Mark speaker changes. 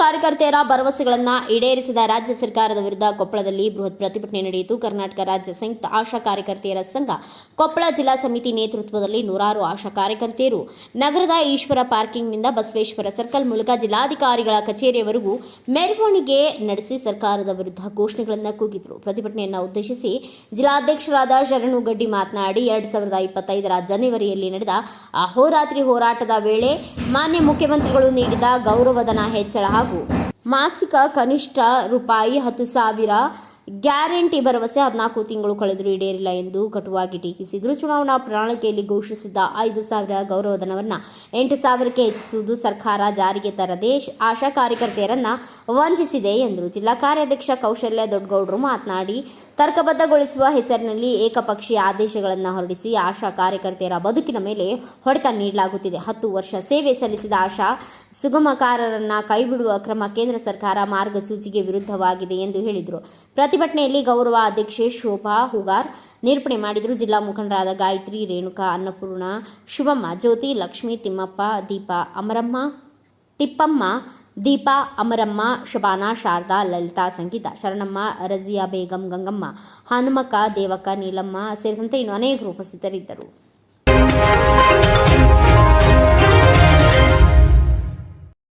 Speaker 1: ಕಾರ್ಯಕರ್ತೆಯರ ಭರವಸೆಗಳನ್ನು ಈಡೇರಿಸಿದ ರಾಜ್ಯ ಸರ್ಕಾರದ ವಿರುದ್ಧ ಕೊಪ್ಪಳದಲ್ಲಿ ಬೃಹತ್ ಪ್ರತಿಭಟನೆ ನಡೆಯಿತು. ಕರ್ನಾಟಕ ರಾಜ್ಯ ಸಂಯುಕ್ತ ಆಶಾ ಕಾರ್ಯಕರ್ತೆಯರ ಸಂಘ ಕೊಪ್ಪಳ ಜಿಲ್ಲಾ ಸಮಿತಿ ನೇತೃತ್ವದಲ್ಲಿ ನೂರಾರು ಆಶಾ ಕಾರ್ಯಕರ್ತೆಯರು ನಗರದ ಈಶ್ವರ ಪಾರ್ಕಿಂಗ್ನಿಂದ ಬಸವೇಶ್ವರ ಸರ್ಕಲ್ ಮೂಲಕ ಜಿಲ್ಲಾಧಿಕಾರಿಗಳ ಕಚೇರಿಯವರೆಗೂ ಮೆರವಣಿಗೆ ನಡೆಸಿ ಸರ್ಕಾರದ ವಿರುದ್ಧ ಘೋಷಣೆಗಳನ್ನು ಕೂಗಿದರು. ಪ್ರತಿಭಟನೆಯನ್ನು ಉದ್ದೇಶಿಸಿ ಜಿಲ್ಲಾಧ್ಯಕ್ಷರಾದ ಶರಣು ಗಡ್ಡಿ ಮಾತನಾಡಿ 2025ರ ಜನವರಿಯಲ್ಲಿ ನಡೆದ ಅಹೋರಾತ್ರಿ ಹೋರಾಟದ ವೇಳೆ ಮಾನ್ಯ ಮುಖ್ಯಮಂತ್ರಿಗಳು ನೀಡಿದ ಗೌರವಧನ ಹೆಚ್ಚಳ ಹಾಗೂ ಮಾಸಿಕ ಕನಿಷ್ಠ ರೂಪಾಯಿ 10,000 ಗ್ಯಾರಂಟಿ ಭರವಸೆ 14 ತಿಂಗಳು ಕಳೆದರೂ ಈಡೇರಿಲ್ಲ ಎಂದು ಕಟುವಾಗಿ ಟೀಕಿಸಿದರು. ಚುನಾವಣಾ ಪ್ರಣಾಳಿಕೆಯಲ್ಲಿ ಘೋಷಿಸಿದ್ದ 5,000 ಗೌರವಧನವನ್ನು 8,000ಕ್ಕೆ ಹೆಚ್ಚಿಸುವುದು ಸರ್ಕಾರ ಜಾರಿಗೆ ತರದೆ ಆಶಾ ಕಾರ್ಯಕರ್ತೆಯರನ್ನು ವಂಚಿಸಿದೆ ಎಂದರು. ಜಿಲ್ಲಾ ಕಾರ್ಯಾಧ್ಯಕ್ಷ ಕೌಶಲ್ಯ ದೊಡ್ಡಗೌಡರು ಮಾತನಾಡಿ, ತರ್ಕಬದ್ಧಗೊಳಿಸುವ ಹೆಸರಿನಲ್ಲಿ ಏಕಪಕ್ಷೀಯ ಆದೇಶಗಳನ್ನು ಹೊರಡಿಸಿ ಆಶಾ ಕಾರ್ಯಕರ್ತೆಯರ ಬದುಕಿನ ಮೇಲೆ ಹೊಡೆತ ನೀಡಲಾಗುತ್ತಿದೆ. 10 ವರ್ಷ ಸೇವೆ ಸಲ್ಲಿಸಿದ ಆಶಾ ಸುಗಮಕಾರರನ್ನು ಕೈಬಿಡುವ ಕ್ರಮ ಕೇಂದ್ರ ಸರ್ಕಾರ ಮಾರ್ಗಸೂಚಿಗೆ ವಿರುದ್ಧವಾಗಿದೆ ಎಂದು ಹೇಳಿದರು. ಪ್ರತಿಭಟನೆಯಲ್ಲಿ ಗೌರವ ಅಧ್ಯಕ್ಷೆ ಶೋಭಾ ಹುಗಾರ್ ನಿರೂಪಣೆ ಮಾಡಿದರು. ಜಿಲ್ಲಾ ಮುಖಂಡರಾದ ಗಾಯತ್ರಿ, ರೇಣುಕಾ, ಅನ್ನಪೂರ್ಣ, ಶಿವಮ್ಮ, ಜ್ಯೋತಿ, ಲಕ್ಷ್ಮಿ, ತಿಪ್ಪಮ್ಮ, ದೀಪಾ, ಅಮರಮ್ಮ, ಶಬಾನಾ, ಶಾರದಾ, ಲಲಿತಾ, ಸಂಗೀತಾ, ಶರಣಮ್ಮ, ರಜಿಯಾ ಬೇಗಂ, ಗಂಗಮ್ಮ, ಹನುಮಕ್ಕ, ದೇವಕ್ಕ, ನೀಲಮ್ಮ ಸೇರಿದಂತೆ ಇನ್ನು ಅನೇಕರು ಉಪಸ್ಥಿತರಿದ್ದರು.